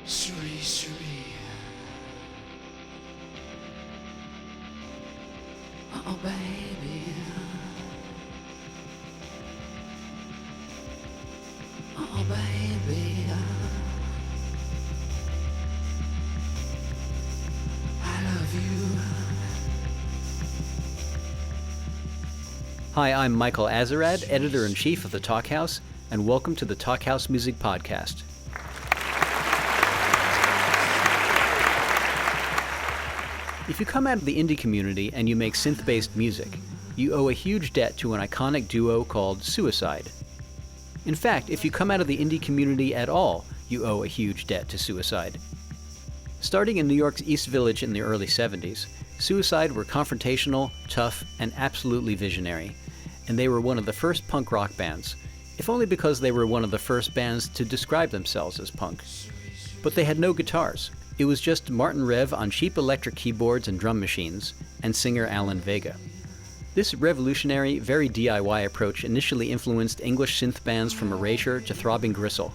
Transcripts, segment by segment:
Suri, suri. Oh, baby. Oh, baby. I love you. Hi, I'm Michael Azarad, Editor-in-Chief of the Talk House, and welcome to the Talk House Music Podcast. If you come out of the indie community and you make synth-based music, you owe a huge debt to an iconic duo called Suicide. In fact, if you come out of the indie community at all, you owe a huge debt to Suicide. Starting in New York's East Village in the early 70s, Suicide were confrontational, tough, and absolutely visionary, and they were one of the first punk rock bands, if only because they were one of the first bands to describe themselves as punk. But they had no guitars. It was just Martin Rev on cheap electric keyboards and drum machines, and singer Alan Vega. This revolutionary, very DIY approach initially influenced English synth bands from Erasure to Throbbing Gristle,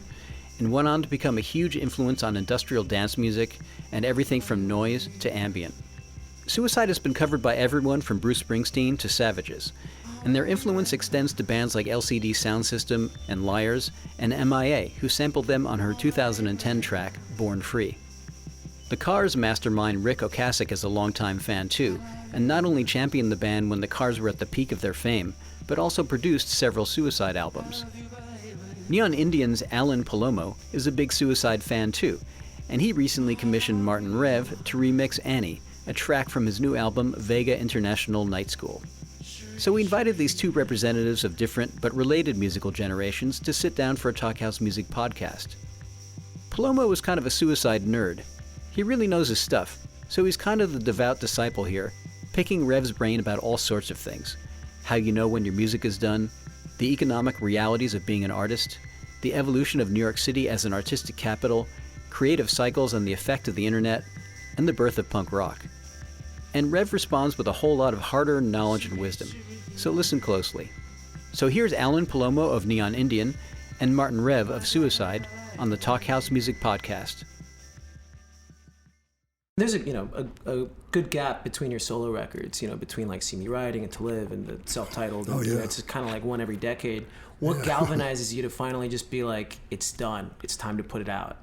and went on to become a huge influence on industrial dance music and everything from noise to ambient. Suicide has been covered by everyone from Bruce Springsteen to Savages, and their influence extends to bands like LCD Soundsystem and Liars and MIA, who sampled them on her 2010 track, Born Free. The Cars mastermind Rick Ocasek is a longtime fan too, and not only championed the band when the Cars were at the peak of their fame, but also produced several Suicide albums. Neon Indian's Alan Palomo is a big Suicide fan too, and he recently commissioned Martin Rev to remix Annie, a track from his new album Vega International Night School. So we invited these two representatives of different but related musical generations to sit down for a Talk House Music podcast. Palomo was kind of a Suicide nerd. He really knows his stuff, so he's kind of the devout disciple here, picking Rev's brain about all sorts of things. How you know when your music is done, the economic realities of being an artist, the evolution of New York City as an artistic capital, creative cycles and the effect of the internet, and the birth of punk rock. And Rev responds with a whole lot of hard-earned knowledge and wisdom, so listen closely. So here's Alan Palomo of Neon Indian and Martin Rev of Suicide on the Talk House Music Podcast. There's a good gap between your solo records, between like See Me Riding and To Live and the self-titled. Oh, yeah. It's kind of like one every decade. What galvanizes you to finally just be like, it's done, it's time to put it out,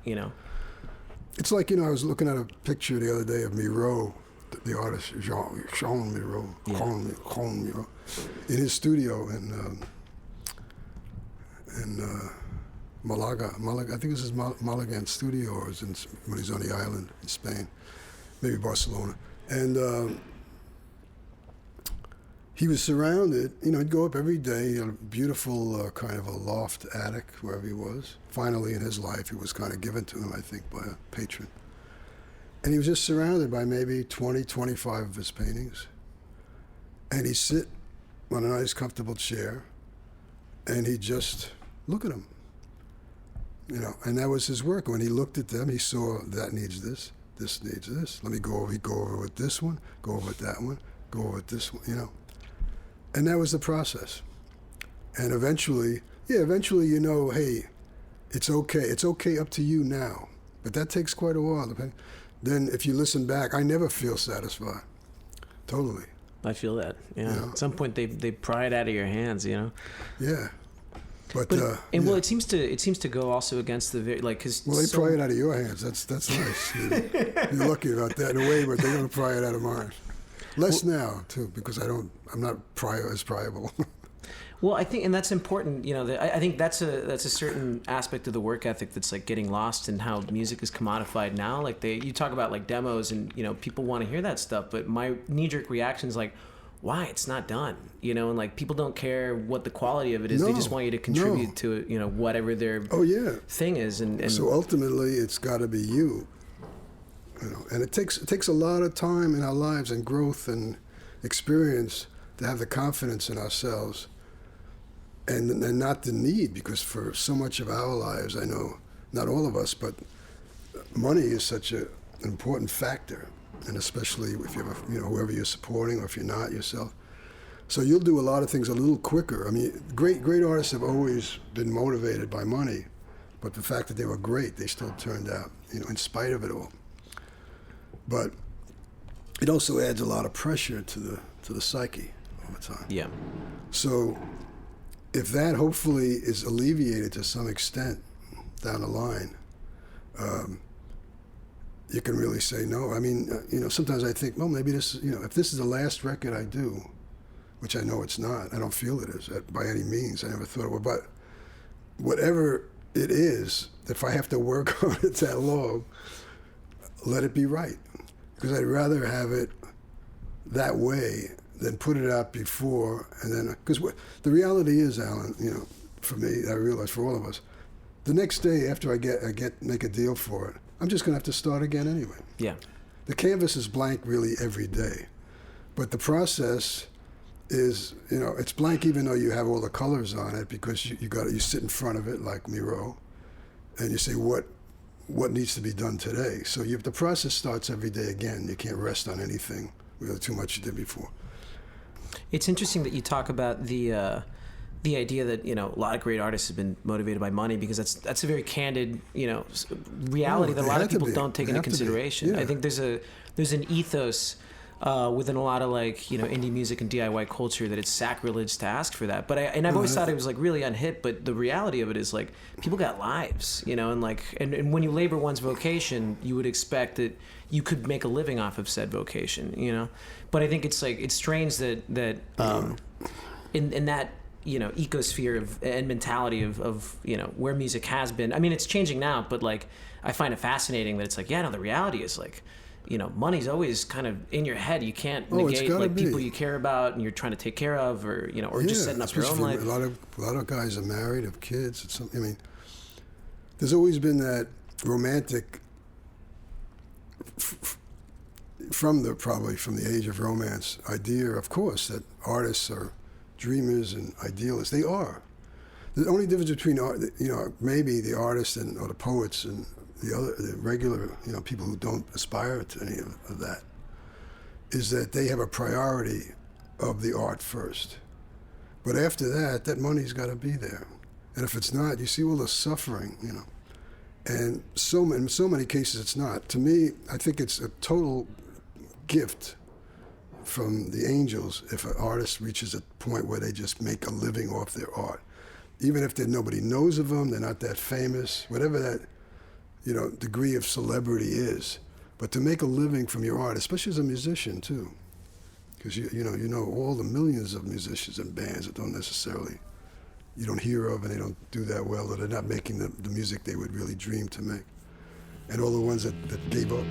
It's like, I was looking at a picture the other day of Miro, the artist, Jean Miro, Jean Miro, in his studio in Malaga, I think this is Malagan studio, or when he's on the island in Spain, maybe Barcelona. And he was surrounded, he'd go up every day in a beautiful kind of a loft attic, wherever he was. Finally in his life, it was kind of given to him, I think, by a patron. And he was just surrounded by maybe 20, 25 of his paintings. And he'd sit on a nice, comfortable chair, and he'd just look at them. And that was his work. When he looked at them, he saw that needs this needs this. Let me go over, he'd go over with this one, go over with that one, go over with this one, And that was the process. And eventually, hey, it's okay up to you now. But that takes quite a while. Then if you listen back, I never feel satisfied. Totally. I feel that, At some point they pry it out of your hands, Yeah. But it seems to go also against the because they pry it out of your hands. That's nice. You're lucky about that in a way, but they're gonna pry it out of mine. Less now too, because I'm not as priable. Well, I think, and that's important. I think that's a certain aspect of the work ethic that's like getting lost in how music is commodified now. Like you talk about like demos, and people want to hear that stuff, but my knee-jerk reaction is like, why it's not done, and like people don't care what the quality of it is. They just want you to contribute to it, whatever their thing is. And so ultimately, it's got to be you. And it takes a lot of time in our lives and growth and experience to have the confidence in ourselves, and not the need, because for so much of our lives, I know not all of us, but money is such an important factor. And especially if you have, whoever you're supporting, or if you're not yourself. So you'll do a lot of things a little quicker. I mean, great artists have always been motivated by money, But the fact that they were great, they still turned out, in spite of it all. But it also adds a lot of pressure to the psyche over time. Yeah. So if that hopefully is alleviated to some extent down the line, you can really say no. I mean, sometimes I think, well, maybe this, if this is the last record I do, which I know it's not, I don't feel it is by any means. I never thought it would, but whatever it is, if I have to work on it that long, let it be right. Because I'd rather have it that way than put it out before, and then, because the reality is, Alan, for me, I realize for all of us, the next day after I make a deal for it, I'm just going to have to start again anyway. Yeah. The canvas is blank really every day, but the process is, it's blank even though you have all the colors on it, because you sit in front of it like Miro, and you say what needs to be done today. So the process starts every day again. You can't rest on anything really too much you did before. It's interesting that you talk about the idea that a lot of great artists have been motivated by money, because that's a very candid reality that a lot of people don't take into consideration. Yeah. I think there's an ethos within a lot of indie music and DIY culture that it's sacrilege to ask for that. But I've always thought it was really unhip. But the reality of it is people got lives, and when you labor one's vocation, you would expect that you could make a living off of said vocation, But I think it's strange that in that ecosphere and mentality of where music has been. I mean, it's changing now, but I find it fascinating that it's the reality is money's always kind of in your head. You can't negate people you care about and you're trying to take care of, or just setting up your own life. A lot of guys are married, have kids. There's always been that romantic from the age of romance idea, of course, that artists are dreamers and idealists. They are. The only difference between maybe the artists or the poets and the regular people who don't aspire to any of that is that they have a priority of the art first. But after that money's got to be there. And if it's not, you see all the suffering, And in so many cases it's not. To me, I think it's a total gift from the angels if an artist reaches a point where they just make a living off their art. Even if nobody knows of them, they're not that famous, whatever that degree of celebrity is. But to make a living from your art, especially as a musician too, because you know all the millions of musicians and bands that you don't hear of, and they don't do that well, or they're not making the music they would really dream to make. And all the ones that gave up.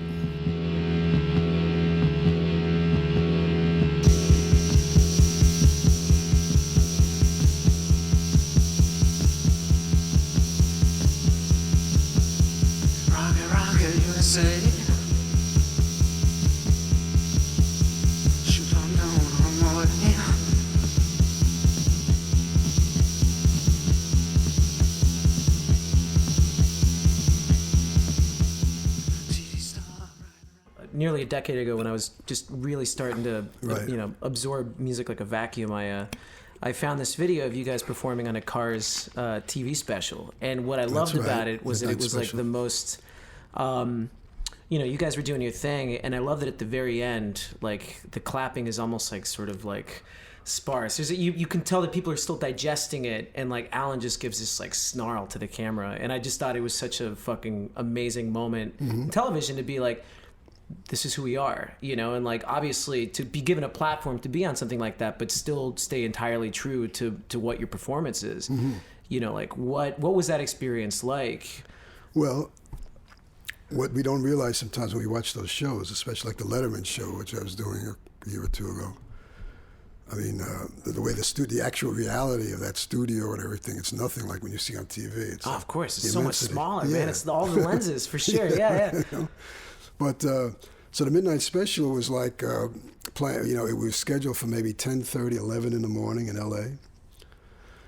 USA. Shoot on down on my way. Nearly a decade ago, when I was just really starting to absorb music like a vacuum, I found this video of you guys performing on a Cars TV special, and what I loved about it was that it was the most you guys were doing your thing, and I love that at the very end, the clapping is almost sparse. You can tell that people are still digesting it, and Alan just gives this snarl to the camera, and I just thought it was such a fucking amazing moment in television to be this is who we are, and obviously to be given a platform to be on something like that, but still stay entirely true to what your performance is. What was that experience like? Well, what we don't realize sometimes when we watch those shows, especially the Letterman show, which I was doing a year or two ago, I mean, the way the actual reality of that studio and everything, it's nothing like when you see on TV. It's of course, it's so much smaller, man. It's all the lenses, for sure. Yeah. But so the Midnight Special was it was scheduled for maybe 10:30, 11 in the morning in L.A.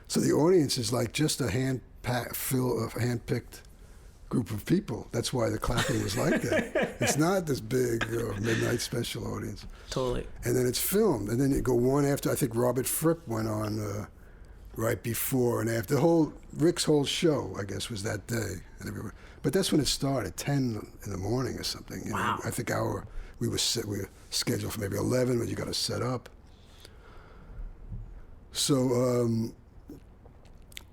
So the audience is just a hand-picked group of people. That's why the clapping was like that. It's not this big Midnight Special audience. Totally. And then it's filmed, and then you go one after. I think Robert Fripp went on right before and after. Rick's whole show, I guess, was that day. But that's when it started, 10 in the morning or something. You Wow. know? I think we were scheduled for maybe 11, but you got to set up. So,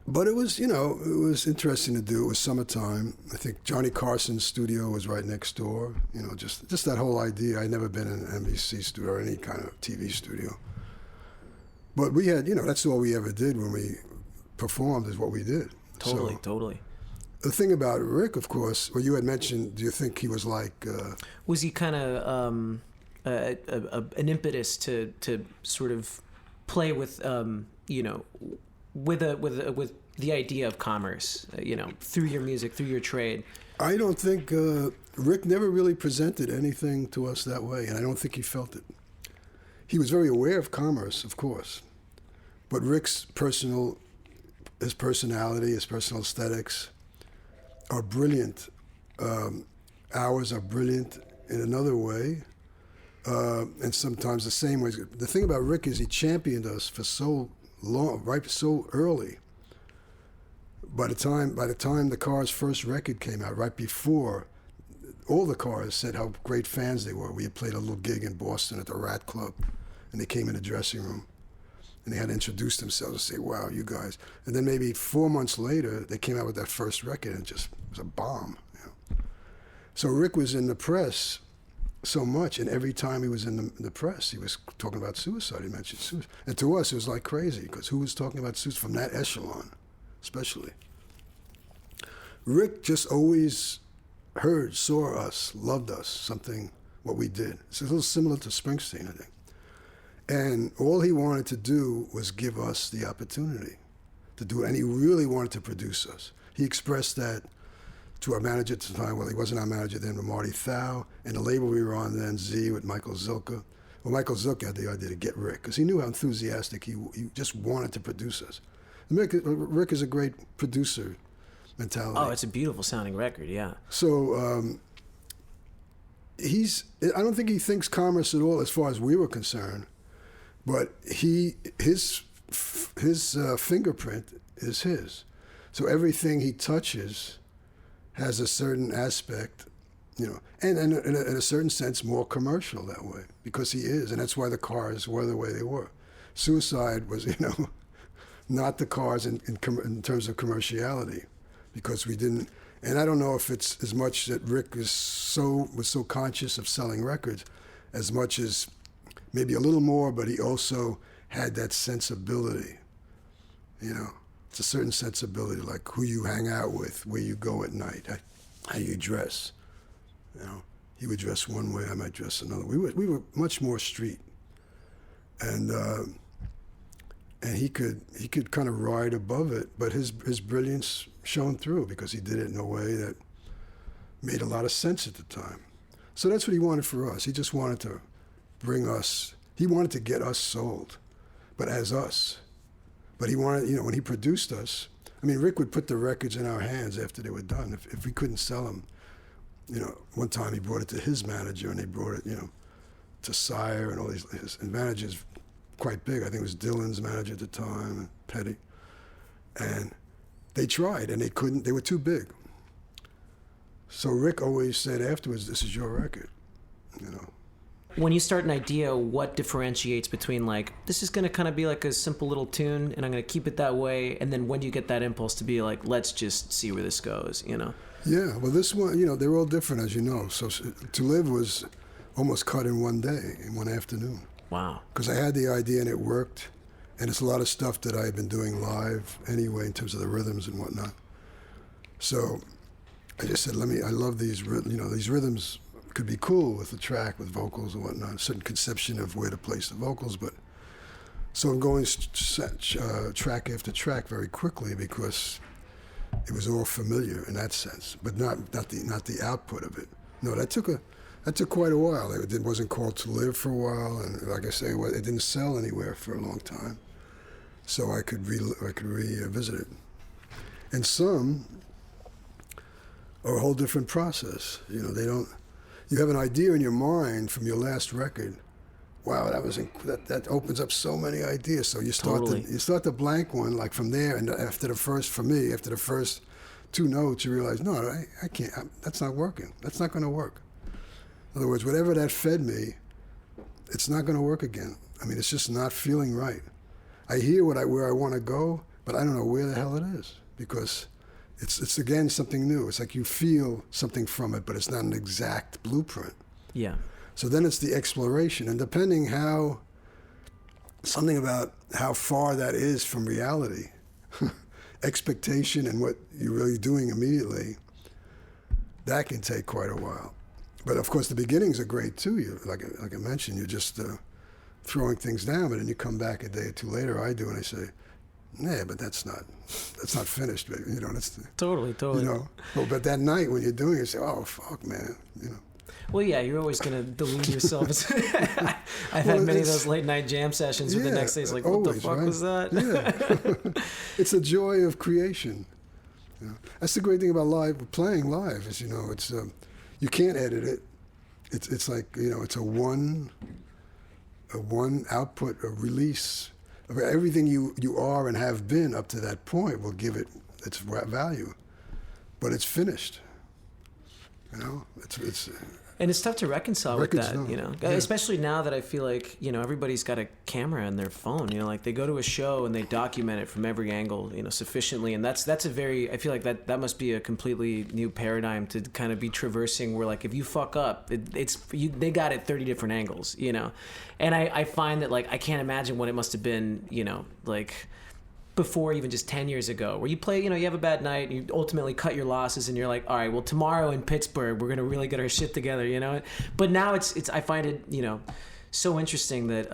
but it was, it was interesting to do. It was summertime. I think Johnny Carson's studio was right next door. Just that whole idea. I'd never been in an NBC studio or any kind of TV studio. But we had, that's all we ever did when we performed is what we did. Totally. The thing about Rick, of course, you had mentioned, do you think he was like... was he kind of an impetus to sort of play with, with the idea of commerce, through your music, through your trade? I don't think... Rick never really presented anything to us that way, and I don't think he felt it. He was very aware of commerce, of course, but Rick's his personality, his personal aesthetics are brilliant. Ours are brilliant in another way, and sometimes the same way. The thing about Rick is he championed us for so long, right, so early. By the time the Cars' first record came out, right before, all the Cars said how great fans they were. We had played a little gig in Boston at the Rat Club, and they came in the dressing room, and they had to introduce themselves and say, "Wow, you guys." And then maybe 4 months later, they came out with that first record, and it just was a bomb. So Rick was in the press so much, and every time he was in the press, he was talking about suicide. He mentioned suicide. And to us, it was like crazy, because who was talking about suicide from that echelon, especially? Rick just always saw us, loved us, what we did. It's a little similar to Springsteen, I think. And all he wanted to do was give us the opportunity to do it, and he really wanted to produce us. He expressed that to our manager at the time. Well, he wasn't our manager then, but Marty Thau, and the label we were on then, Z, with Michael Zilka. Well, Michael Zilka had the idea to get Rick, because he knew how enthusiastic he just wanted to produce us. And Rick is a great producer mentality. Oh, it's a beautiful sounding record, yeah. So I don't think he thinks commerce at all as far as we were concerned, but his fingerprint is his. So everything he touches has a certain aspect, and in a certain sense more commercial that way, because he is, and that's why the Cars were the way they were. Suicide was, not the Cars in terms of commerciality, because we didn't, and I don't know if it's as much that Rick was so conscious of selling records, as much as maybe a little more, but he also had that sensibility, It's a certain sensibility, like who you hang out with, where you go at night, how you dress. He would dress one way, I might dress another. We were much more street, and he could kind of ride above it, but his brilliance shone through because he did it in a way that made a lot of sense at the time. So that's what he wanted for us. He just wanted to bring us. He wanted to get us sold, but as us. But he wanted, when he produced us, Rick would put the records in our hands after they were done. If we couldn't sell them, one time he brought it to his manager, and they brought it, to Sire and all these. His manager's quite big. I think it was Dylan's manager at the time, Petty. And they tried, and they couldn't. They were too big. So Rick always said afterwards, "This is your record," When you start an idea, what differentiates between this is going to kind of be like a simple little tune and I'm going to keep it that way, and then when do you get that impulse to be like, let's just see where this goes, Yeah, well, this one, they're all different, as you know. So To Live was almost cut in one day, in one afternoon. Wow. Because I had the idea and it worked, and it's a lot of stuff that I had been doing live anyway in terms of the rhythms and whatnot. So I just said, I love these, these rhythms could be cool with the track, with vocals and whatnot, a certain conception of where to place the vocals. But so I'm going track after track very quickly because it was all familiar in that sense, but not the output of it. No, that took quite a while. It wasn't called To Live for a while, and like I say, it didn't sell anywhere for a long time, so I could revisit it. And some are a whole different process. You have an idea in your mind from your last record, wow, that opens up so many ideas. So you start Totally. you start the blank one, like from there, and after the first 2 notes, you realize, no, I can't. That's not working. That's not going to work. In other words, whatever that fed me, it's not going to work again. I mean, it's just not feeling right. I hear where I want to go, but I don't know where the hell it is, because it's again something new. It's like you feel something from it, but it's not an exact blueprint. Yeah. So then it's the exploration, and depending something about how far that is from reality, expectation and what you're really doing immediately, that can take quite a while. But of course, the beginnings are great too. Like I mentioned, you're just throwing things down, but then you come back a day or two later. I do, and I say, "Nah, but that's not finished, baby." You know, that's Totally. You know, but that night when you're doing it, you say, "Oh fuck, man," you know. Well, yeah, you're always going to delude yourself. I've had many of those late night jam sessions where the next day it's like, what the fuck was that? Yeah. It's a joy of creation. You know? That's the great thing about playing live is, you know, it's you can't edit it. It's like, you know, it's a one output, a release. Everything you are and have been up to that point will give it its value, but it's finished. You know, it's And it's tough to reconcile with that, you know, Yeah. especially now that I feel like, you know, everybody's got a camera on their phone, you know, like they go to a show and they document it from every angle, you know, sufficiently. And that's a very, I feel like that must be a completely new paradigm to kind of be traversing, where like, if you fuck up, they got it 30 different angles, you know? And I find that, like, I can't imagine what it must have been, you know, like before, even just 10 years ago, where you play, you know, you have a bad night, you ultimately cut your losses, and you're like, all right, well, tomorrow in Pittsburgh, we're going to really get our shit together, you know? But now it's I find it, you know, so interesting that,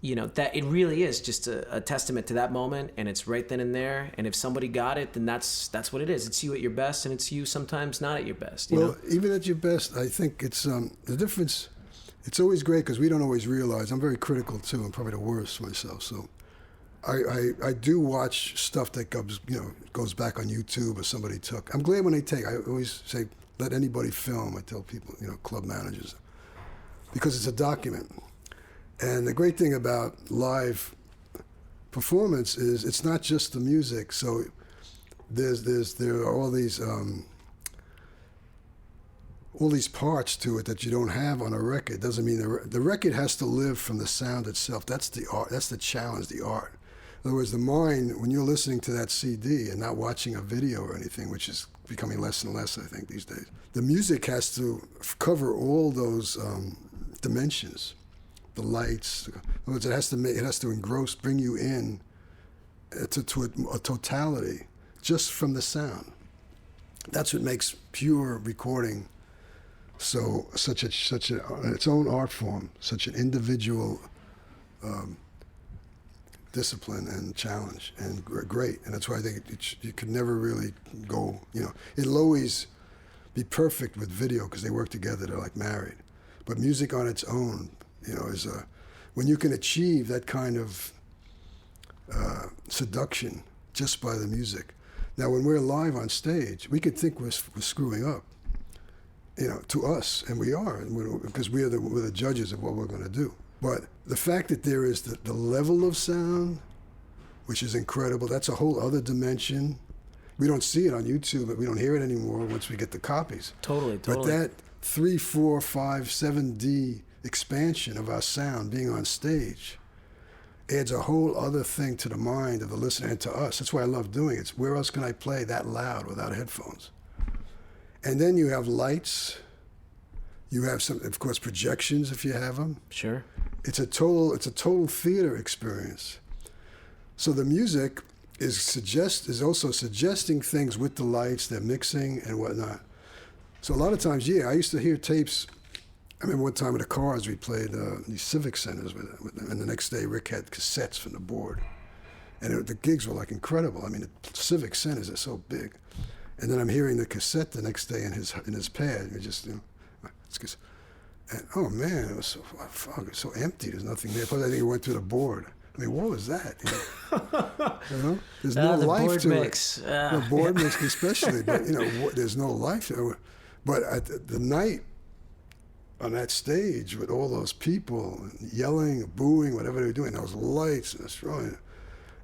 you know, that it really is just a testament to that moment, and it's right then and there. And if somebody got it, then that's what it is. It's you at your best, and it's you sometimes not at your best, you know? Even at your best, I think it's the difference. It's always great because we don't always realize. I'm very critical too. I'm probably the worst myself, so I do watch stuff that goes back on YouTube or somebody took. I'm glad when they take. I always say, let anybody film. I tell people, you know, club managers, because it's a document. And the great thing about live performance is it's not just the music. So there are all these parts to it that you don't have on a record. Doesn't mean the record has to live from the sound itself. That's the art. That's the challenge. The art. In other words, the mind, when you're listening to that CD and not watching a video or anything, which is becoming less and less, I think, these days, the music has to cover all those dimensions, the lights. In other words, it has to engross, bring you in to a totality just from the sound. That's what makes pure recording such its own art form, such an individual discipline and challenge, and great. And that's why I think you could never really go, you know, it'll always be perfect with video because they work together, they're like married. But music on its own, you know, is when you can achieve that kind of seduction just by the music. Now, when we're live on stage, we could think we're screwing up, you know, to us, and we are, because we're the judges of what we're going to do. But the fact that there is the level of sound, which is incredible, that's a whole other dimension. We don't see it on YouTube, but we don't hear it anymore once we get the copies. Totally. But that 3, 4, 5, 7D expansion of our sound being on stage adds a whole other thing to the mind of the listener and to us. That's why I love doing it. Where else can I play that loud without headphones? And then you have lights. You have some, of course, projections if you have them. Sure. It's a total theater experience. So the music is also suggesting things with the lights, they're mixing and whatnot. So a lot of times, I used to hear tapes. I remember one time at the Cars, we played these civic centers with them, and the next day Rick had cassettes from the board. And the gigs were like incredible. I mean, the civic centers are so big. And then I'm hearing the cassette the next day in his pad. It just, you know, and oh man, it was so empty. There's nothing there. Plus, I think it went through the board. I mean, what was that? You know? There's no the life board to mix. it. The board mix, especially. But you know, there's no life to it. But at the night on that stage with all those people and yelling, booing, whatever they were doing, those lights and destroying,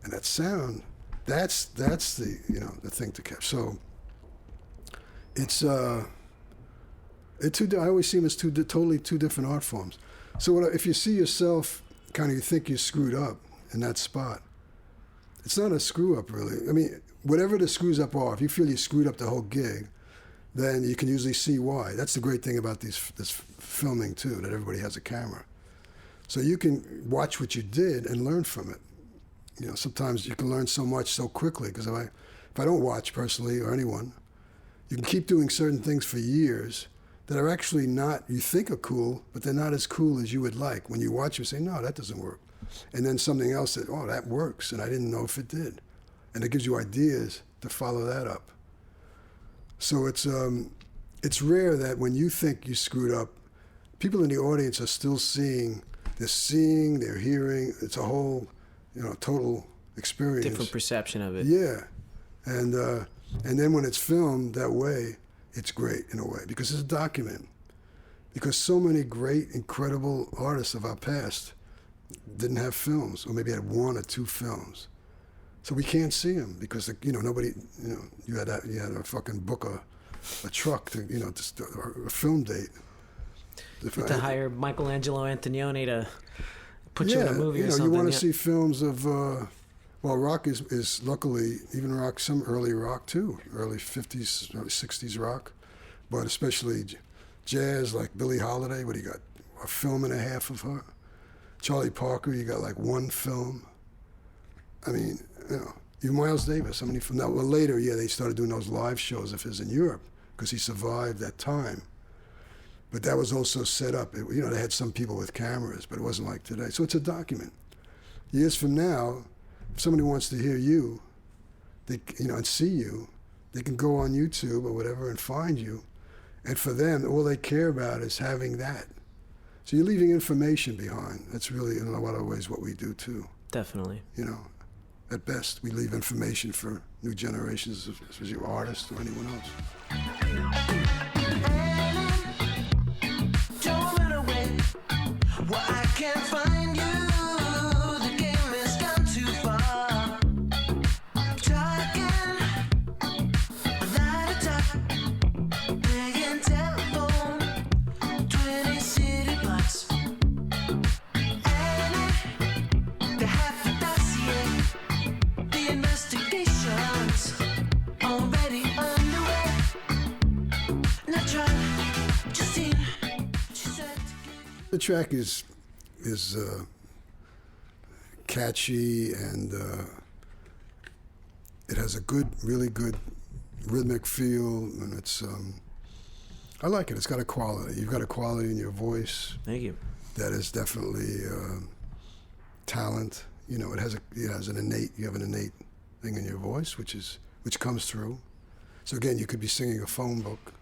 and that sound, that's the, you know, the thing to catch. So it's I always see them as totally two different art forms. So if you see yourself kind of, you think you screwed up in that spot, it's not a screw up really. I mean, whatever the screws up are, if you feel you screwed up the whole gig, then you can usually see why. That's the great thing about this filming too, that everybody has a camera. So you can watch what you did and learn from it. You know, sometimes you can learn so much so quickly, because if I don't watch personally, or anyone, you can keep doing certain things for years that are actually not, you think are cool, but they're not as cool as you would like. When you watch, you say, no, that doesn't work. And then something else that, oh, that works, and I didn't know if it did. And it gives you ideas to follow that up. So it's rare that when you think you screwed up, people in the audience are still seeing, they're hearing. It's a whole, you know, total experience. Different perception of it. Yeah. And then when it's filmed that way, it's great in a way, because it's a document. Because so many great, incredible artists of our past didn't have films, or maybe had 1 or 2 films. So we can't see them because, you know, nobody, you know, you had to fucking book a truck to, you know, just a film date. To hire Michelangelo Antonioni to put you in a movie or something. You want to see films of, well, rock is luckily, even rock, some early rock too, early 50s, early 60s rock, but especially jazz, like Billie Holiday. What do you got? A film and a half of her. Charlie Parker, you got like 1 film. I mean, you know, even Miles Davis. How many from that? Well, later, yeah, they started doing those live shows of his in Europe because he survived that time. But that was also set up. You know, they had some people with cameras, but it wasn't like today. So it's a document. Years from now, if somebody wants to hear you, they, you know, and see you, they can go on YouTube or whatever and find you. And for them, all they care about is having that. So you're leaving information behind. That's really, in a lot of ways, what we do too. Definitely. You know, at best, we leave information for new generations, especially artists or anyone else. Don't run away. Well, I can't find you. The game has gone too far. Try again. Light a top. Paying telephone. 20 city blocks. And they have the dossier. The investigation's already underway. Not trying, just seen. She said to give. The track is catchy, and it has a good, really good rhythmic feel, and it's I like it. It's got a quality. You've got a quality in your voice. Thank you. That is definitely talent. You know, you have an innate thing in your voice, which comes through. So again, you could be singing a phone book,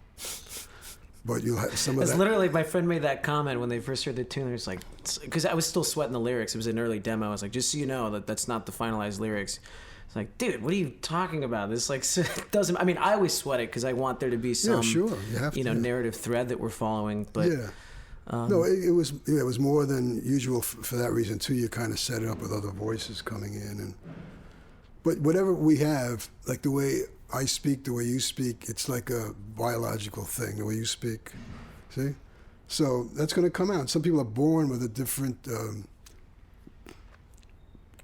but you'll have some of It's that. literally, my friend made that comment when they first heard the tune. It's like, because I was still sweating the lyrics. It was an early demo. I was like, just so you know that's not the finalized lyrics. It's like, dude, what are you talking about? This like doesn't. I mean, I always sweat it because I want there to be some, sure, you have to. narrative thread that we're following. But Yeah. No, it was more than usual for that reason too. You kind of set it up with other voices coming in, but whatever we have, like the way I speak, the way you speak, it's like a biological thing. The way you speak, see, so that's going to come out. Some people are born with a different,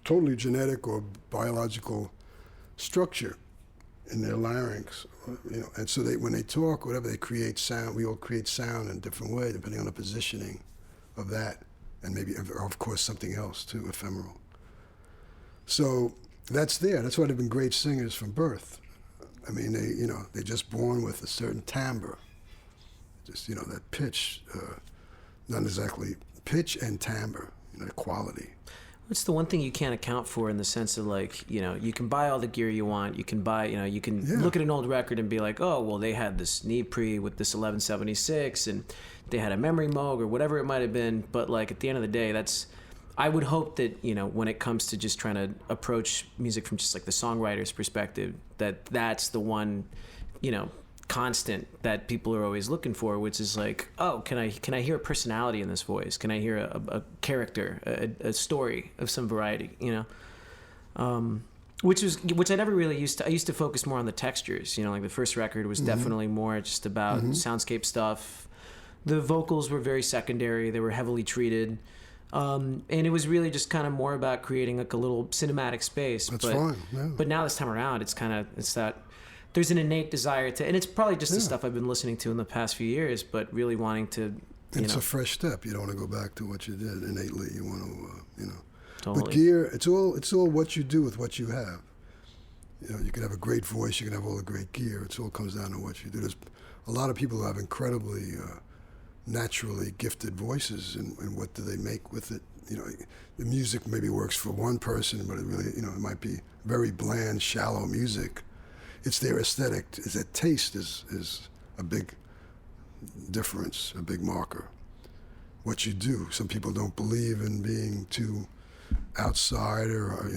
totally genetic or biological structure in their larynx, you know, and so when they talk, whatever, they create sound. We all create sound in a different way, depending on the positioning of that, and maybe, of course, something else too, ephemeral. So that's there. That's why they've been great singers from birth. I mean, they're just born with a certain timbre, just, you know, that pitch, not exactly pitch and timbre, you know, quality. it's the one thing you can't account for, in the sense of, like, you can buy all the gear you want. You can buy, you can look at an old record and be like, oh, well, they had this knee pre with this 1176 and they had a memory moog or whatever it might have been. But, like, at the end of the day, I would hope that, when it comes to just trying to approach music from just like the songwriter's perspective, that's the one, constant that people are always looking for, which is like, oh, can I hear a personality in this voice? Can I hear a character, a story of some variety, you know? Which I never really used to. I used to focus more on the textures, you know, like the first record was definitely more just about soundscape stuff. The vocals were very secondary. They were heavily treated. And it was really just kind of more about creating like a little cinematic space. That's fine. Yeah. But now this time around, it's that there's an innate desire to, and it's probably just the stuff I've been listening to in the past few years, but really wanting to, it's a fresh step. You don't want to go back to what you did innately. You want to, Totally. But gear, it's all what you do with what you have. You know, you can have a great voice, you can have all the great gear. It all comes down to what you do. There's a lot of people who have incredibly naturally gifted voices, and what do they make with it? You know, the music maybe works for one person, but it really, it might be very bland, shallow music. It's their aesthetic. Their taste is a big difference, a big marker. What you do. Some people don't believe in being too outside or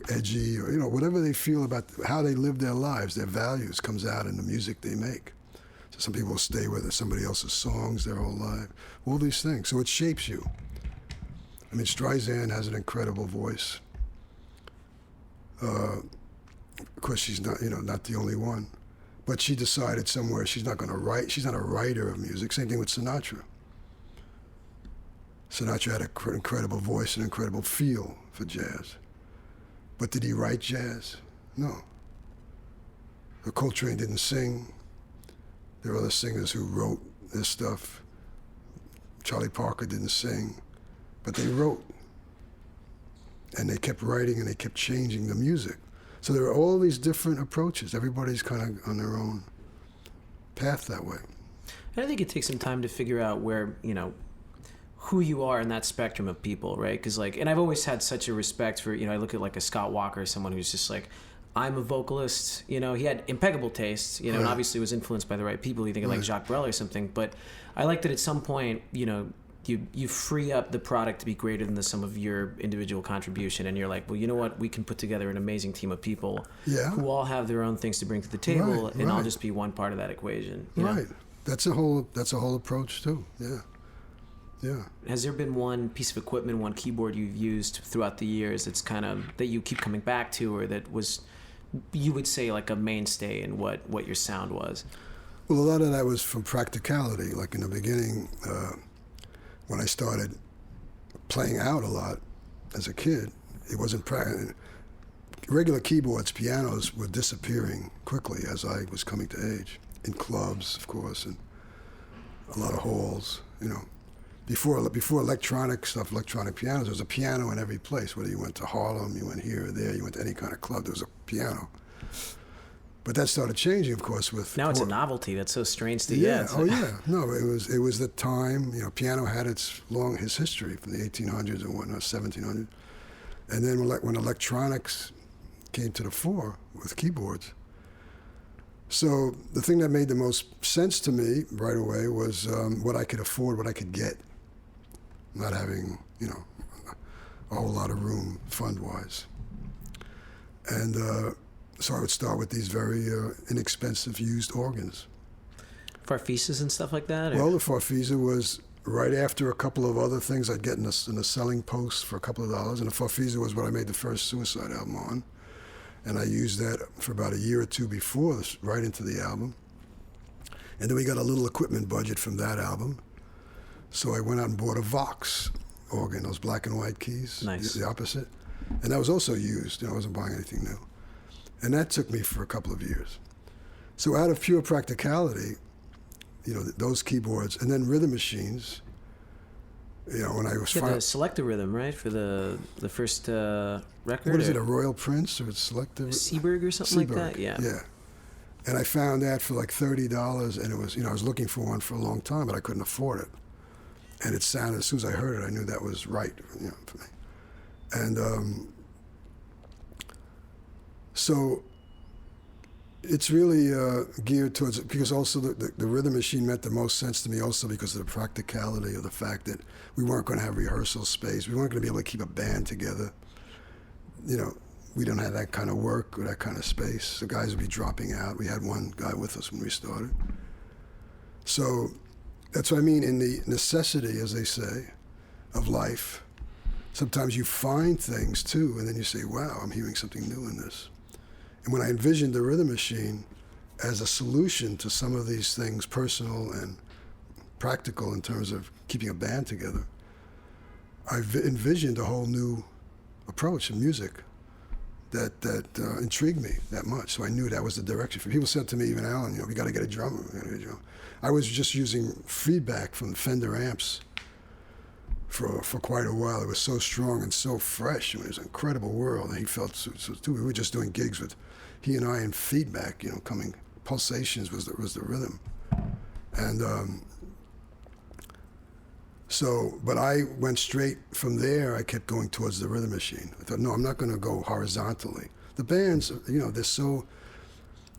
edgy, or whatever they feel about how they live their lives. Their values comes out in the music they make. So some people will stay with somebody else's songs their whole life. All these things. So it shapes you. I mean, Streisand has an incredible voice. Of course, she's not not the only one, but she decided somewhere she's not going to write. She's not a writer of music. Same thing with Sinatra. Sinatra had an incredible voice and incredible feel for jazz. But did he write jazz? No. Coltrane didn't sing. There are other singers who wrote this stuff. Charlie Parker didn't sing, but they wrote. And they kept writing and they kept changing the music. So there are all these different approaches. Everybody's kind of on their own path that way. And I think it takes some time to figure out where, who you are in that spectrum of people, right? Because and I've always had such a respect for, I look at like a Scott Walker, someone who's just like, I'm a vocalist, he had impeccable taste, and obviously was influenced by the right people. You think of like Jacques Brel or something, but I like that at some point, you free up the product to be greater than the sum of your individual contribution, and you're like, well, you know what, we can put together an amazing team of people who all have their own things to bring to the table, and I'll just be one part of that equation. You know? That's a whole approach too. Yeah. Has there been one piece of equipment, one keyboard you've used throughout the years that's kind of that you keep coming back to, or that was, you would say, like a mainstay in what your sound was? Well, a lot of that was from practicality. Like in the beginning, when I started playing out a lot as a kid, it wasn't regular keyboards, pianos were disappearing quickly as I was coming to age, in clubs, of course, and a lot of halls, Before electronic stuff, electronic pianos, there was a piano in every place. Whether you went to Harlem, you went here or there, you went to any kind of club, there was a piano. But that started changing, of course, with... Now it's a novelty. That's so strange to Oh, yeah. No, it was the time, piano had its history from the 1800s and whatnot, 1700s. And then when electronics came to the fore with keyboards, so the thing that made the most sense to me right away was what I could afford, what I could get, not having, a whole lot of room fund-wise. And so I would start with these very inexpensive used organs. Farfisas and stuff like that? Or? Well, the Farfisa was right after a couple of other things I'd get in a selling post for a couple of dollars, and the Farfisa was what I made the first Suicide album on. And I used that for about a year or two before this, right into the album. And then we got a little equipment budget from that album. So I went out and bought a Vox organ, those black and white keys, nice. The opposite. And that was also used. I wasn't buying anything new. And that took me for a couple of years. So out of pure practicality, those keyboards, and then rhythm machines, when I was the Selector Rhythm, right, for the first record? What is it, a Royal Prince or a Selector? Seaberg or something like that? Yeah. And I found that for like $30, and it was, I was looking for one for a long time, but I couldn't afford it. And it sounded, as soon as I heard it, I knew that was right, for me. And so it's really geared towards it, because also the rhythm machine meant the most sense to me also because of the practicality of the fact that we weren't going to have rehearsal space. We weren't going to be able to keep a band together. we don't have that kind of work or that kind of space. The guys would be dropping out. We had one guy with us when we started. So that's what I mean in the necessity, as they say, of life. Sometimes you find things too, and then you say, wow, I'm hearing something new in this. And when I envisioned the rhythm machine as a solution to some of these things, personal and practical in terms of keeping a band together, I envisioned a whole new approach in music that intrigued me that much. So I knew that was the direction. People said to me, even Alan, we got to get a drummer. We gotta get a drummer. I was just using feedback from Fender amps for quite a while. It was so strong and so fresh. It was an incredible world. And he felt so too. We were just doing gigs with he and I in feedback, coming pulsations was the rhythm. And but I went straight from there. I kept going towards the rhythm machine. I thought, no, I'm not going to go horizontally. The bands, they're so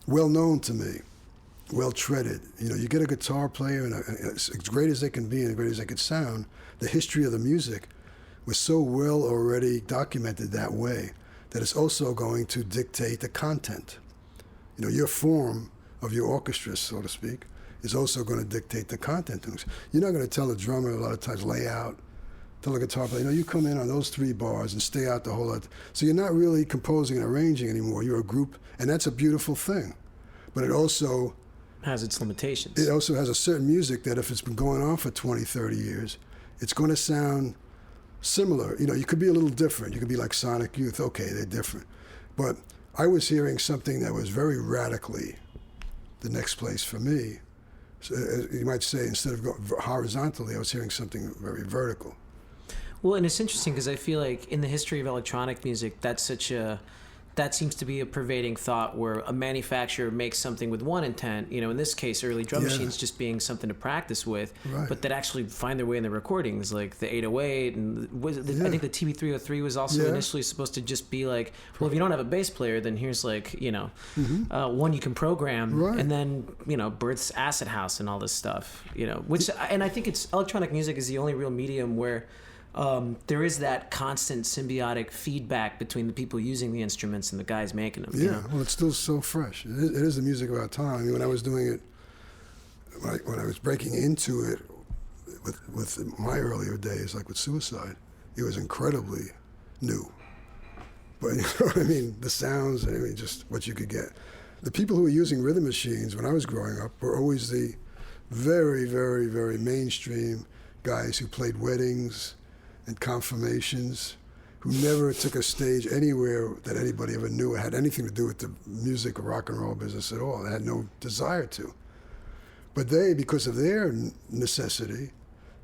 well known to me, well treaded. You get a guitar player, and as great as they can be and as great as they could sound, the history of the music was so well already documented that way that it's also going to dictate the content. Your form of your orchestra, so to speak, is also going to dictate the content. You're not going to tell a drummer a lot of times, lay out, tell a guitar player, you come in on those 3 bars and stay out the whole lot. So you're not really composing and arranging anymore. You're a group, and that's a beautiful thing. But it also has its limitations. It also has a certain music that if it's been going on for 20, 30 years, it's going to sound similar. You could be a little different. You could be like Sonic Youth. Okay, they're different. But I was hearing something that was very radically the next place for me. So, you might say, instead of going horizontally, I was hearing something very vertical. Well, and it's interesting because I feel like in the history of electronic music, that seems to be a pervading thought where a manufacturer makes something with one intent, in this case, early drum machines just being something to practice with, right, but that actually find their way in the recordings, like the 808, and I think the TB303 was also initially supposed to just be like, well, if you don't have a bass player, then here's like, one you can program, right, and then, births Acid House and all this stuff, which, and I think electronic music is the only real medium where there is that constant symbiotic feedback between the people using the instruments and the guys making them. Yeah, well, it's still so fresh. It is the music of our time. I mean, when I was doing it, when I was breaking into it with my earlier days, like with Suicide, it was incredibly new. But you know what I mean? The sounds, just what you could get. The people who were using rhythm machines when I was growing up were always the very, very, very mainstream guys who played weddings and confirmations, who never took a stage anywhere that anybody ever knew. It had anything to do with the music or rock and roll business at all. They had no desire to. But they, because of their necessity,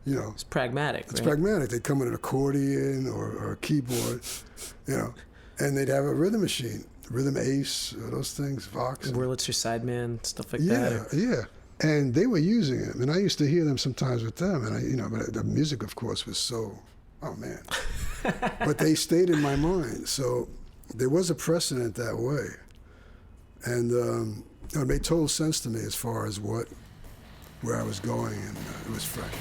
it's pragmatic. It's pragmatic. They'd come with an accordion or a keyboard, and they'd have a rhythm machine, Rhythm Ace, those things, Vox. Wurlitzer Sideman, stuff like that. Yeah. And they were using it, and I used to hear them sometimes with them, and but the music, of course, was so, oh man. But they stayed in my mind, so there was a precedent that way, and it made total sense to me as far as where I was going, and it was fresh.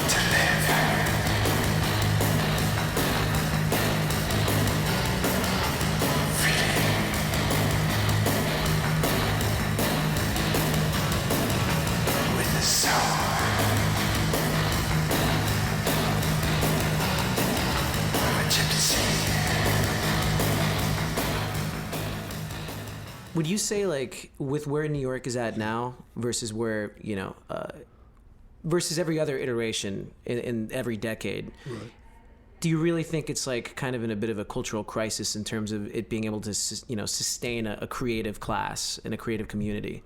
To live. Would you say, like, with where New York is at now versus where, versus every other iteration in every decade, right, do you really think it's, like, kind of in a bit of a cultural crisis in terms of it being able to, sustain a creative class and a creative community?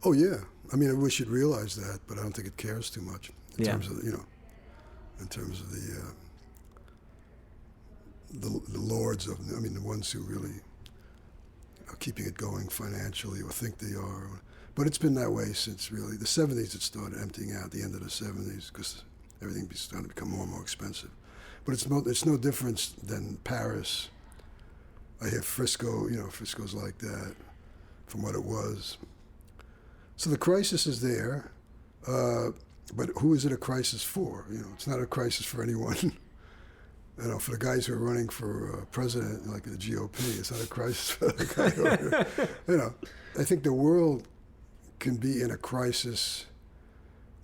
Oh, yeah. I mean, I wish it realized that, but I don't think it cares too much in terms of, in terms of the lords of, the ones who really are keeping it going financially or think they are. But it's been that way since really the 70s. It started emptying out, the end of the 70s, because everything started to become more and more expensive. But it's no difference than Paris. I hear Frisco, Frisco's like that from what it was. So the crisis is there, but who is it a crisis for? It's not a crisis for anyone. You know, for the guys who are running for president, like the GOP, it's not a crisis for the guy who, you know. I think the world can be in a crisis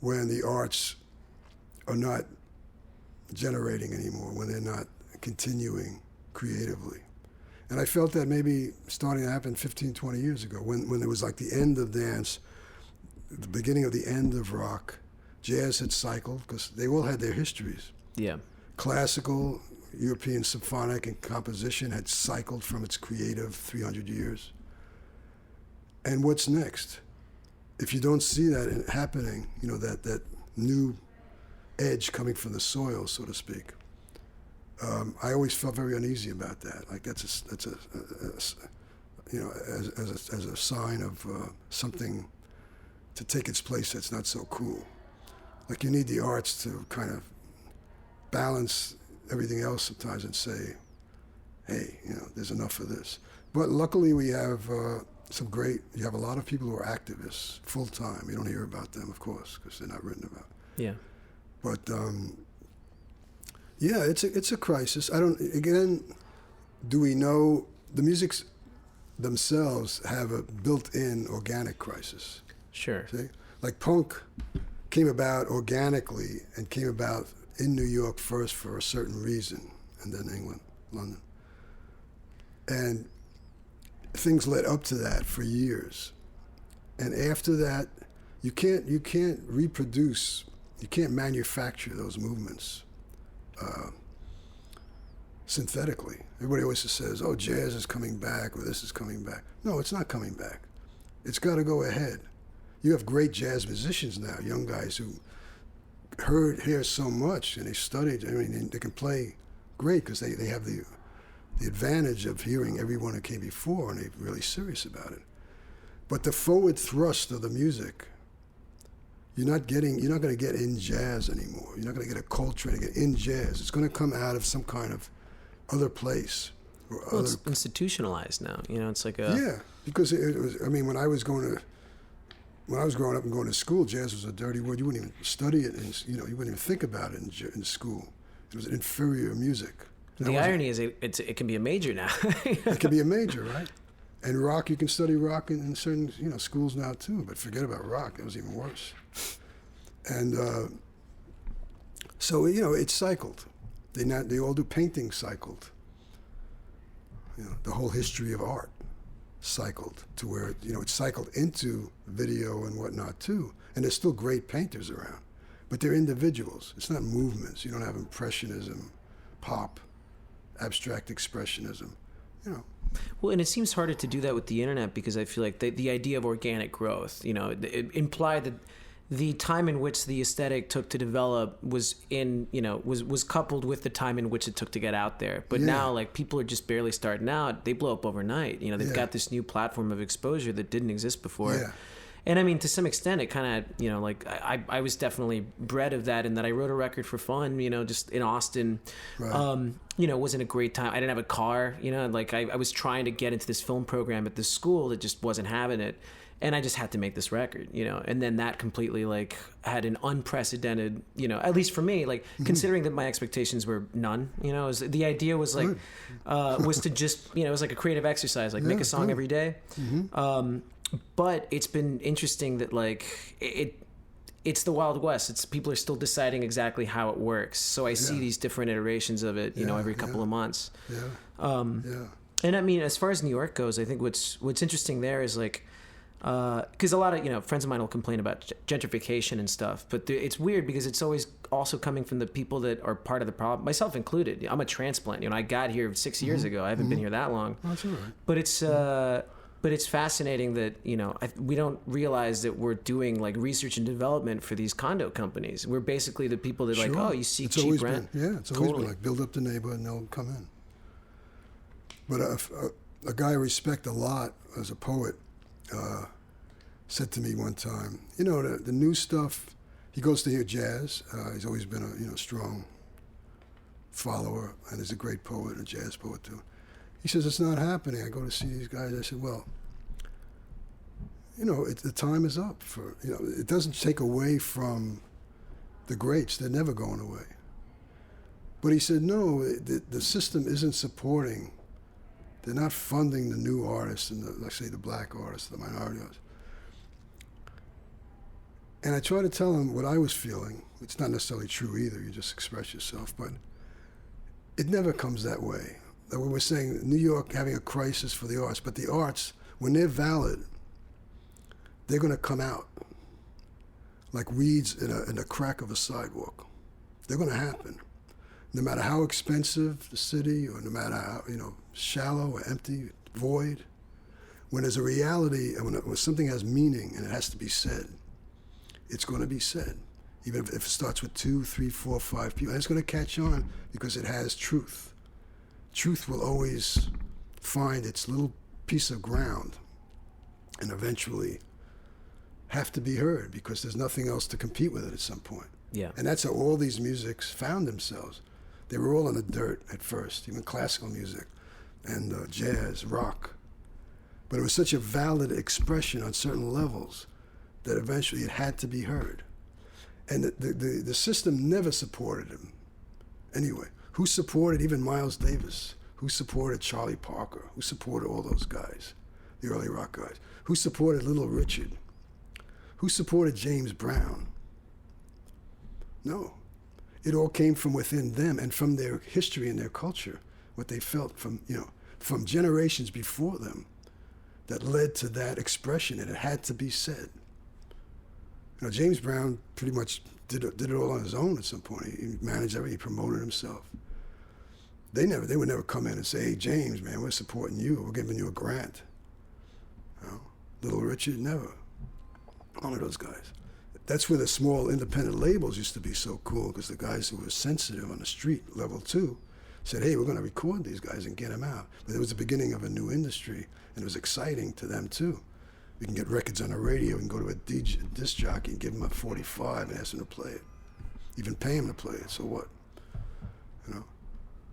when the arts are not generating anymore, when they're not continuing creatively. And I felt that maybe starting to happen 15, 20 years ago, when there was like the end of dance, the beginning of the end of rock. Jazz had cycled, because they all had their histories. Yeah. Classical, European symphonic and composition had cycled from its creative 300 years. And what's next? If you don't see that happening, you know, that new edge coming from the soil, so to speak, I always felt very uneasy about that. Like that's a you know, as a sign of something to take its place that's not so cool. Like you need the arts to kind of balance everything else sometimes and say, hey, you know, there's enough of this. But luckily we have you have a lot of people who are activists full time. You don't hear about them, of course, because they're not written about. Yeah. But yeah, it's a crisis. Do we know the musics themselves have a built-in organic crisis? Sure. See? Like punk came about organically and came about in New York first for a certain reason, and then England, London. And things led up to that for years. And after that, you can't reproduce, you can't manufacture those movements synthetically. Everybody always says, oh, jazz is coming back, or this is coming back. No, it's not coming back. It's got to go ahead. You have great jazz musicians now, young guys who hear so much, and they studied. I mean, they can play great because they have the advantage of hearing everyone who came before, and they're really serious about it. But the forward thrust of the music, you're not going to get in jazz anymore. You're not going to get a Coltrane to get in jazz. It's going to come out of some kind of other place. Well, it's institutionalized now. You know, it's like yeah, because it was. I mean, when I was growing up and going to school, jazz was a dirty word. You wouldn't even study it, and you wouldn't even think about it in school. It was inferior music. The irony is it can be a major now. It can be a major, right? And rock, you can study rock in certain schools now too. But forget about rock; that was even worse. And so it cycled. They all do painting cycled. The whole history of art cycled to where it cycled into video and whatnot too. And there's still great painters around, but they're individuals. It's not movements. You don't have impressionism, pop, abstract expressionism. Well, and it seems harder to do that with the internet because I feel like the idea of organic growth, it implied that the time in which the aesthetic took to develop was was coupled with the time in which it took to get out there. But now, like, people are just barely starting out. They blow up overnight. They've got this new platform of exposure that didn't exist before. Yeah. And I mean, to some extent, it kind of, like I was definitely bred of that in that I wrote a record for fun, just in Austin. Right. It wasn't a great time. I didn't have a car, like I was trying to get into this film program at this school that just wasn't having it. And I just had to make this record, and then that completely like had an unprecedented, at least for me, like considering that my expectations were none, the idea was like, was to just, it was like a creative exercise, like make a song every day. Mm-hmm. But it's been interesting that like it's the Wild West. It's people are still deciding exactly how it works. So I see these different iterations of it, every couple of months. Yeah. And I mean, as far as New York goes, I think what's interesting there is like, because a lot of friends of mine will complain about gentrification and stuff, but it's weird because it's always also coming from the people that are part of the problem, myself included. I'm a transplant. I got here 6 years ago. I haven't been here that long. Oh, that's all right. But it's fascinating that we don't realize that we're doing like research and development for these condo companies. We're basically the people that like, oh, you see cheap rent. It's always been like build up the neighborhood and they'll come in. But a guy I respect a lot as a poet said to me one time, the new stuff. He goes to hear jazz. He's always been a strong follower, and is a great poet, a jazz poet too. He says, it's not happening. I go to see these guys. I said, well, the time is up for, it doesn't take away from the greats. They're never going away. But he said, no, the system isn't supporting. They're not funding the new artists and, let's say, the black artists, the minority artists. And I tried to tell him what I was feeling. It's not necessarily true either. You just express yourself. But it never comes that way. That we were saying New York having a crisis for the arts. But the arts, when they're valid, they're going to come out like weeds in a crack of a sidewalk. They're going to happen. No matter how expensive the city, or no matter how, shallow or empty, void, when there's a reality and when something has meaning and it has to be said, it's going to be said. Even if it starts with 2, 3, 4, 5 people, and it's going to catch on because it has truth. Truth will always find its little piece of ground and eventually have to be heard because there's nothing else to compete with it at some point. Yeah. And that's how all these musics found themselves. They were all in the dirt at first, even classical music and jazz, rock. But it was such a valid expression on certain levels that eventually it had to be heard. And the system never supported him. Anyway, who supported even Miles Davis? Who supported Charlie Parker? Who supported all those guys, the early rock guys? Who supported Little Richard? Who supported James Brown? No. It all came from within them and from their history and their culture, what they felt from generations before them that led to that expression, and it had to be said. James Brown pretty much did it all on his own at some point. He managed everything, he promoted himself. They would never come in and say, hey, James, man, we're supporting you, we're giving you a grant. Little Richard, never. None of those guys. That's where the small independent labels used to be so cool, because the guys who were sensitive on the street, level 2, said, hey, we're going to record these guys and get them out. But it was the beginning of a new industry, and it was exciting to them too. We can get records on the radio, we can go to a disc jockey and give him a 45 and ask him to play it. Even pay him to play it, so what?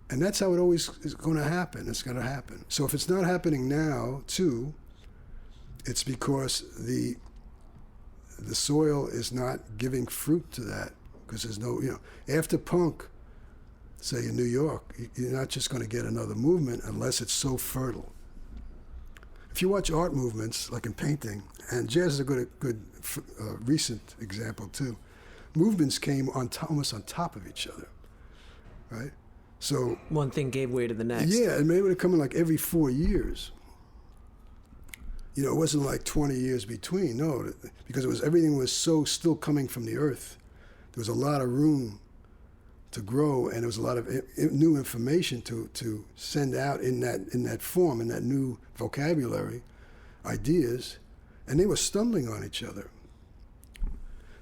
And that's how it always is going to happen. It's going to happen. So if it's not happening now, too, it's because the soil is not giving fruit to that, because there's no, after punk, say in New York, you're not just going to get another movement unless it's so fertile. If you watch art movements, like in painting, and jazz is a good recent example too, movements came almost on top of each other, right? So one thing gave way to the next. Yeah, and maybe it coming like every 4 years. It wasn't like 20 years between, no, because everything was so still coming from the earth. There was a lot of room to grow, and there was a lot of new information to send out in that form, in that new vocabulary, ideas, and they were stumbling on each other.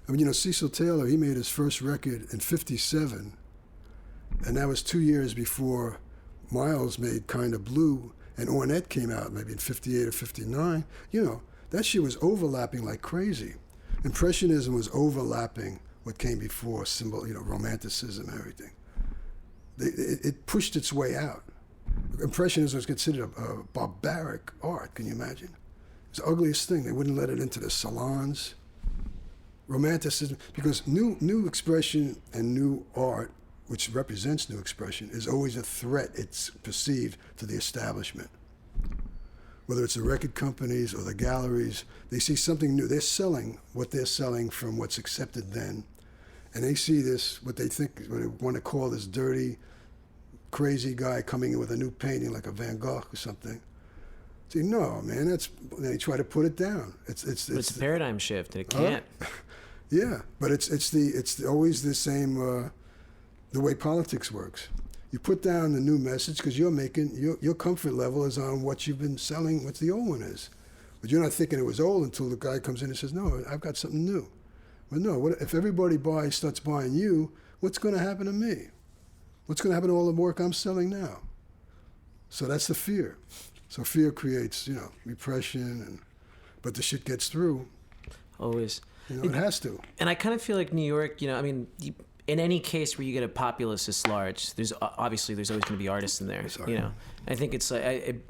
I mean, Cecil Taylor, he made his first record in '57, and that was 2 years before Miles made Kinda Blue, and Ornette came out maybe in '58 or '59. That shit was overlapping like crazy. Impressionism was overlapping what came before, romanticism and everything. It pushed its way out. Impressionism was considered a barbaric art, can you imagine? It was the ugliest thing. They wouldn't let it into the salons. Romanticism, because new expression and new art, which represents new expression, is always a threat, it's perceived, to the establishment. Whether it's the record companies or the galleries, they see something new. They're selling what they're selling from what's accepted then. And they see this, what they want to call this dirty, crazy guy coming in with a new painting like a Van Gogh or something. See, no, man, they try to put it down. It's a paradigm shift, and it can't. Yeah, but it's always the same, the way politics works. You put down the new message because you're making, your comfort level is on what you've been selling, what the old one is. But you're not thinking it was old until the guy comes in and says, no, I've got something new. Well, no, if everybody starts buying you, what's going to happen to me? What's going to happen to all the work I'm selling now? So that's the fear. So fear creates, repression, but the shit gets through. Always. It has to. And I kind of feel like New York, in any case where you get a populace this large, there's always going to be artists in there. Sorry. You know, I think it's like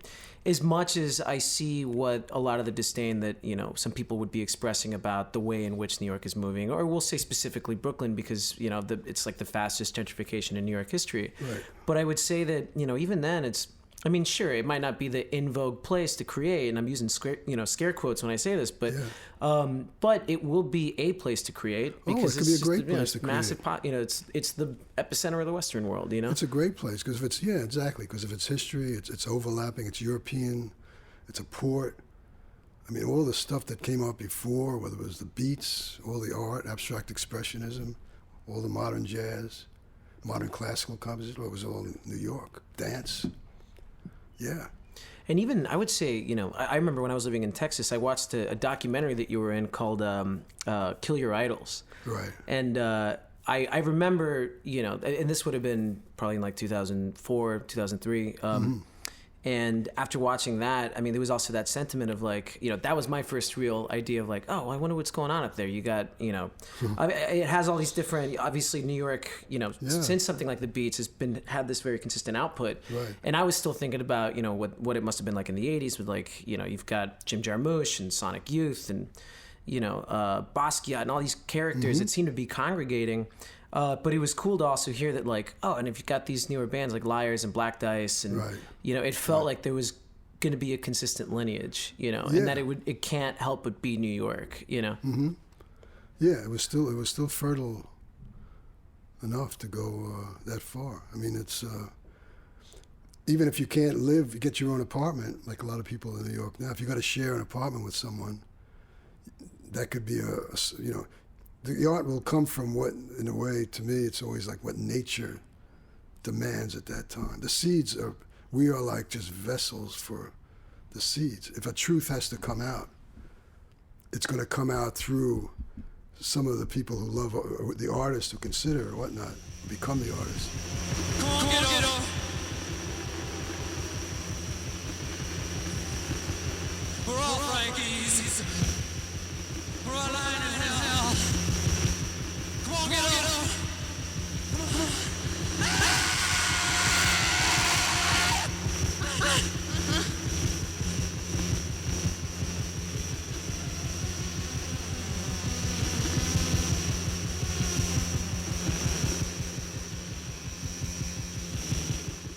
as much as I see what a lot of the disdain that some people would be expressing about the way in which New York is moving, or we'll say specifically Brooklyn because it's like the fastest gentrification in New York history. Right. But I would say that even then it's. I mean, sure, it might not be the in vogue place to create, and I'm using scare quotes when I say this, but it will be a place to create because it could be a great place to create. Massive it's the epicenter of the Western world. It's a great place because if it's exactly because of its history, it's overlapping, it's European, it's a port. I mean, all the stuff that came out before, whether it was the beats, all the art, abstract expressionism, all the modern jazz, modern classical composition, it was all in New York. Dance. Yeah. And even, I would say, I remember when I was living in Texas, I watched a documentary that you were in called Kill Your Idols. Right. And I remember, and this would have been probably in like 2004, 2003. And after watching that, I mean, there was also that sentiment of like, that was my first real idea of like, oh, I wonder what's going on up there. You got, I mean, it has all these different, obviously New York, since something like the Beats had this very consistent output. Right. And I was still thinking about, what it must have been like in the 80s with like, you've got Jim Jarmusch and Sonic Youth and, Basquiat and all these characters that seem to be congregating. But it was cool to also hear that, like, and if you've got these newer bands like Liars and Black Dice, and it felt like there was going to be a consistent lineage, and that it can't help but be New York, Yeah, it was still fertile enough to go that far. I mean, it's even if you can't live, you get your own apartment, like a lot of people in New York now. If you got to share an apartment with someone, that could be the art will come from what, in a way, to me, it's always like what nature demands at that time. The seeds we are like just vessels for the seeds. If a truth has to come out, it's going to come out through some of the people who love, or the artists who consider or whatnot, become the artists. Come on, get up. We're all Frankies. We're all lying in hell. Come on, get up.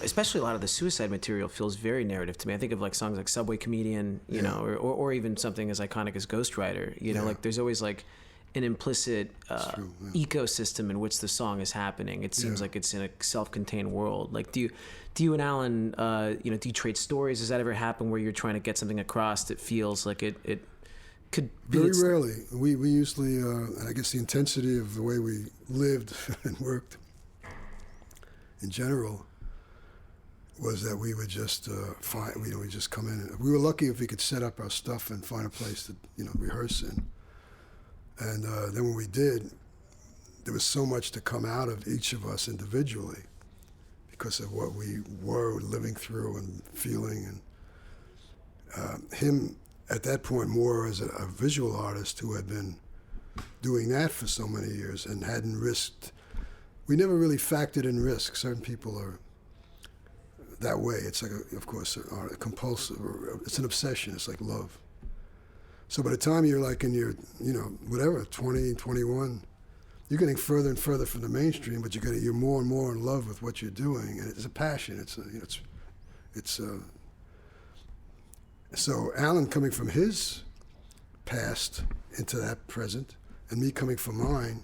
Especially a lot of the Suicide material feels very narrative to me. I think of like songs like Subway Comedian, you know, or even something as iconic as Ghost Rider. You know, like there's always like an implicit ecosystem in which the song is happening. It seems like it's in a self-contained world. Like, do you and Alan, do you trade stories? Does that ever happen where you're trying to get something across that feels like it could be? Very rarely. We usually, I guess the intensity of the way we lived and worked in general was that we would just we just come in. We were lucky if we could set up our stuff and find a place to rehearse in. And then when we did, there was so much to come out of each of us individually because of what we were living through and feeling. And him at that point more as a visual artist who had been doing that for so many years and hadn't risked. We never really factored in risk. Certain people are that way. It's like, of course, a compulsive, or it's an obsession. It's like love. So by the time you're like in your, 20, 21, you're getting further and further from the mainstream, but you're more and more in love with what you're doing, and it's a passion. So Alan coming from his past into that present, and me coming from mine,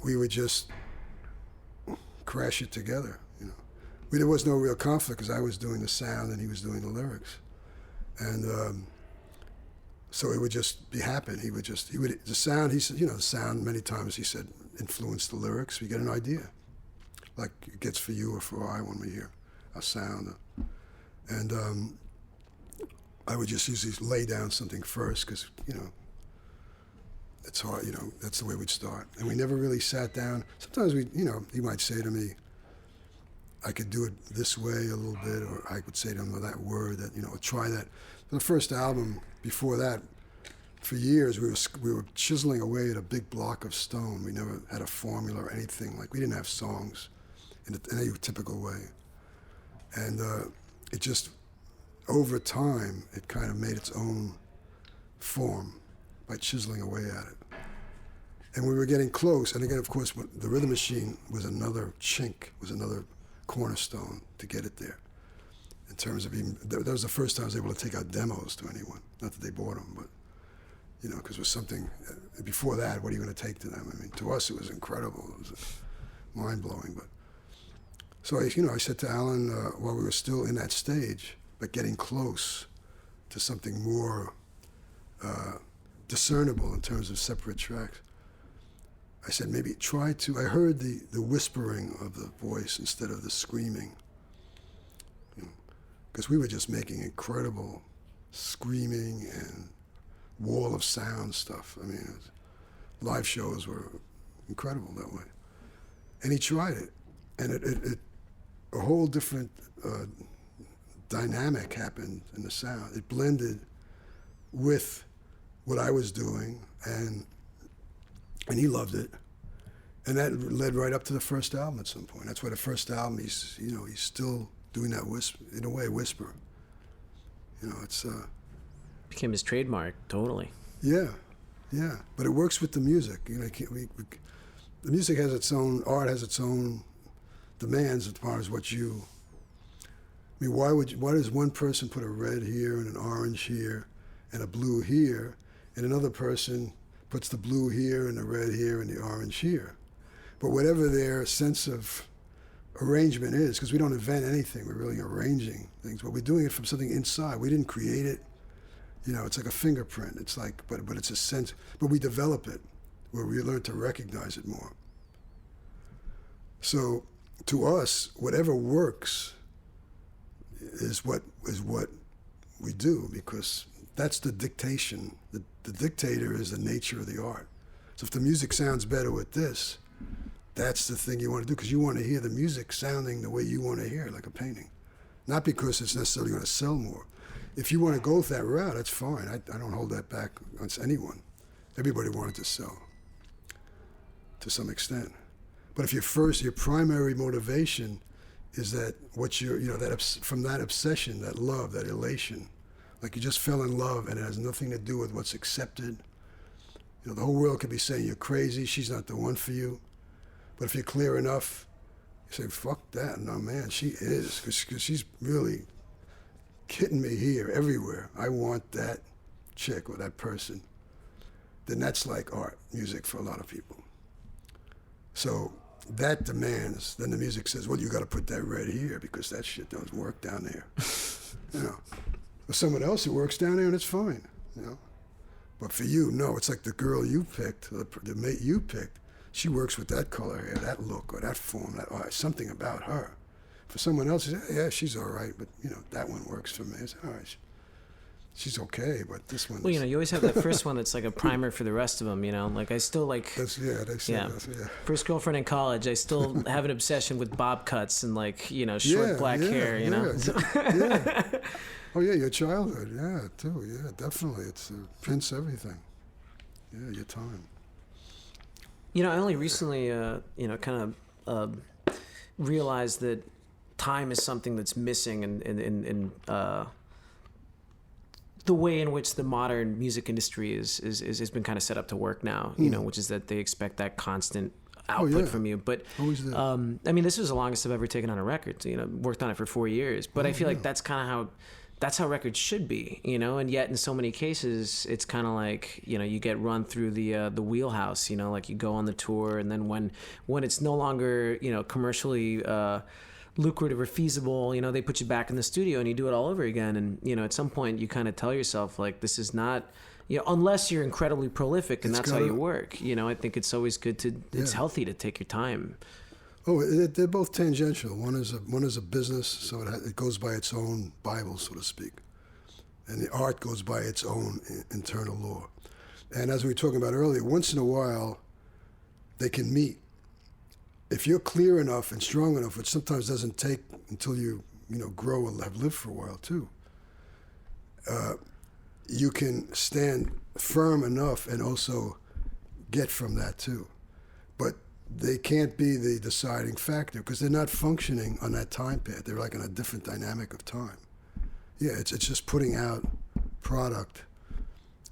we would just crash it together. There was no real conflict because I was doing the sound and he was doing the lyrics, and so it would just be happen. The sound. He said, the sound. Many times he said influenced the lyrics. We get an idea, like it gets for you or for I when we hear a sound, and I would just usually lay down something first because it's hard. That's the way we'd start, and we never really sat down. Sometimes he might say to me, I could do it this way a little bit, or I would say to him that word that, try that. The first album before that, for years we were chiseling away at a big block of stone. We never had a formula or anything. Like, we didn't have songs in any typical way. And it just, over time, it kind of made its own form by chiseling away at it. And we were getting close. And again, of course, the rhythm machine was another chink, was another cornerstone to get it there. In terms of even, that was the first time I was able to take out demos to anyone. Not that they bought them, but, you know, because it was something, before that, what are you going to take to them? I mean, to us, it was incredible. It was mind-blowing. But so, I said to Alan, while we were still in that stage, but getting close to something more discernible in terms of separate tracks, I said, maybe try to, I heard the whispering of the voice instead of the screaming. Because we were just making incredible screaming and wall of sound stuff. I mean, live shows were incredible that way. And he tried it, and it a whole different dynamic happened in the sound. It blended with what I was doing, and he loved it. And that led right up to the first album at some point. That's why the first album, he's still doing that whisper, in a way, whisper. It's became his trademark, totally. Yeah. But it works with the music. The music has its own, art has its own demands as far as what you. I mean, why does one person put a red here and an orange here and a blue here, and another person puts the blue here and the red here and the orange here? But whatever their sense of arrangement is, because we don't invent anything, we're really arranging things, but we're doing it from something inside. We didn't create it. It's like a fingerprint. It's like, but it's a sense, but we develop it where we learn to recognize it more. So to us, whatever works is what we do, because that's the dictation. The dictator is the nature of the art. So if the music sounds better with this, that's the thing you want to do, because you want to hear the music sounding the way you want to hear it, like a painting. Not because it's necessarily going to sell more. If you want to go with that route, that's fine. I don't hold that back on anyone. Everybody wanted to sell, to some extent. But if your primary motivation is that from that obsession, that love, that elation, like you just fell in love and it has nothing to do with what's accepted. The whole world could be saying you're crazy, she's not the one for you. But if you're clear enough, you say, fuck that. No, man, she is, because she's really hitting me here, everywhere. I want that chick or that person. Then that's like art, music for a lot of people. So that demands, then the music says, well, you got to put that red here because that shit doesn't work down there. For someone else, it works down there and it's fine. But for you, no, it's like the girl you picked, the mate you picked. She works with that color hair, that look, or that form, something about her. For someone else, yeah, she's all right, but that one works for me. It's all right. She's okay, but this one. Well, you always have that first one that's like a primer for the rest of them. Like I still like. They say that, yeah. First girlfriend in college, I still have an obsession with bob cuts and short black hair. Yeah. Oh yeah, your childhood, yeah, too, yeah, definitely. It's prints everything. Yeah, your time. I only recently, kind of realized that time is something that's missing in the way in which the modern music industry has been kind of set up to work now. Which is that they expect that constant output from you. But this was the longest I've ever taken on a record. Worked on it for 4 years. But I feel like that's kind of that's how records should be, and yet in so many cases it's kind of like you get run through the wheelhouse, like you go on the tour, and then when it's no longer commercially lucrative or feasible, they put you back in the studio and you do it all over again, and at some point you kind of tell yourself like this is not unless you're incredibly prolific and that's how you work. I think it's always good to it's healthy to take your time. Oh, they're both tangential. One is a business, so it goes by its own Bible, so to speak. And the art goes by its own internal law. And as we were talking about earlier, once in a while, they can meet. If you're clear enough and strong enough, which sometimes doesn't take until you grow and have lived for a while too, you can stand firm enough and also get from that too. But they can't be the deciding factor because they're not functioning on that time path. They're like in a different dynamic of time. Yeah, it's just putting out product,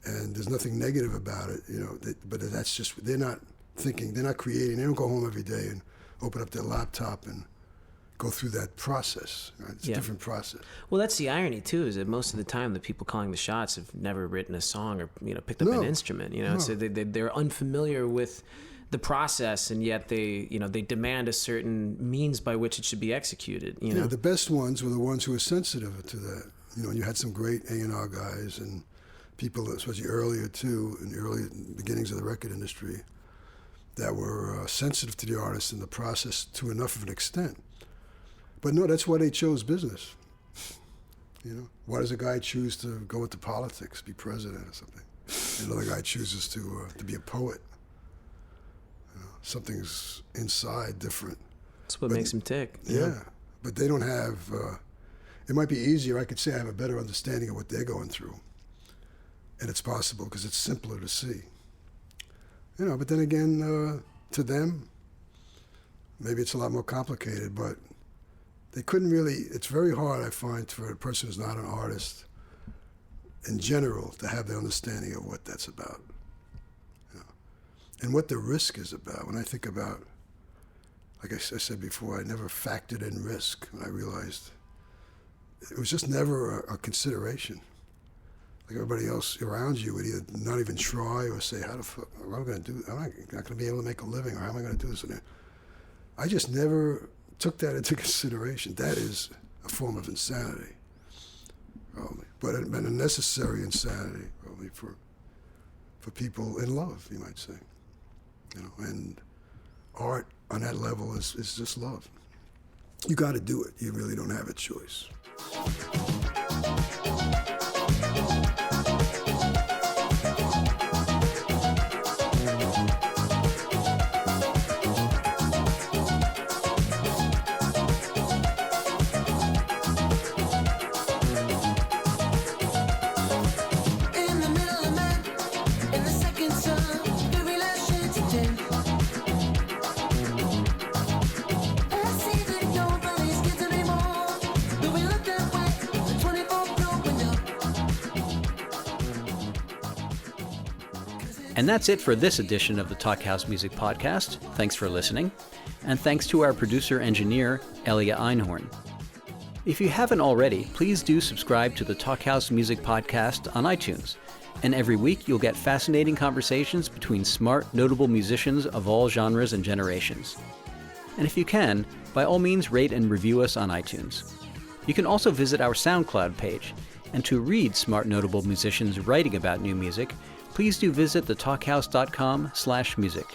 and there's nothing negative about it, you know. But that's just, they're not thinking, they're not creating. They don't go home every day and open up their laptop and go through that process. Right? It's a different process. Well, that's the irony too, is that most of the time the people calling the shots have never written a song or, you know, picked up an instrument. You know, so they're unfamiliar with the process, and yet they demand a certain means by which it should be executed. You know, the best ones were the ones who were sensitive to that. You know, and you had some great A&R guys and people, especially earlier too, in the early beginnings of the record industry, that were sensitive to the artist and the process to enough of an extent. But no, that's why they chose business. You know, why does a guy choose to go into politics, be president or something? Another guy chooses to be a poet. Something's inside different. That's what makes him tick. Yeah, but they don't have. It might be easier. I could say I have a better understanding of what they're going through, and it's possible because it's simpler to see. You know, but then again, to them, maybe it's a lot more complicated. But they couldn't really. It's very hard, I find, for a person who's not an artist, in general, to have the understanding of what that's about. And what the risk is about. When I think about, like I said before, I never factored in risk. When I realized it was just never a consideration. Like everybody else around you would either not even try or say, "How the fuck? What am I going to do? I'm not going to be able to make a living, or how am I going to do this?" I just never took that into consideration. That is a form of insanity, probably, but a necessary insanity, probably for people in love, you might say. You know, and art on that level is just love. You got to do it. You really don't have a choice. And that's it for this edition of the Talk House Music Podcast. Thanks for listening. And thanks to our producer-engineer, Elia Einhorn. If you haven't already, please do subscribe to the Talk House Music Podcast on iTunes. And every week you'll get fascinating conversations between smart, notable musicians of all genres and generations. And if you can, by all means rate and review us on iTunes. You can also visit our SoundCloud page. And to read smart, notable musicians writing about new music, please do visit thetalkhouse.com/music.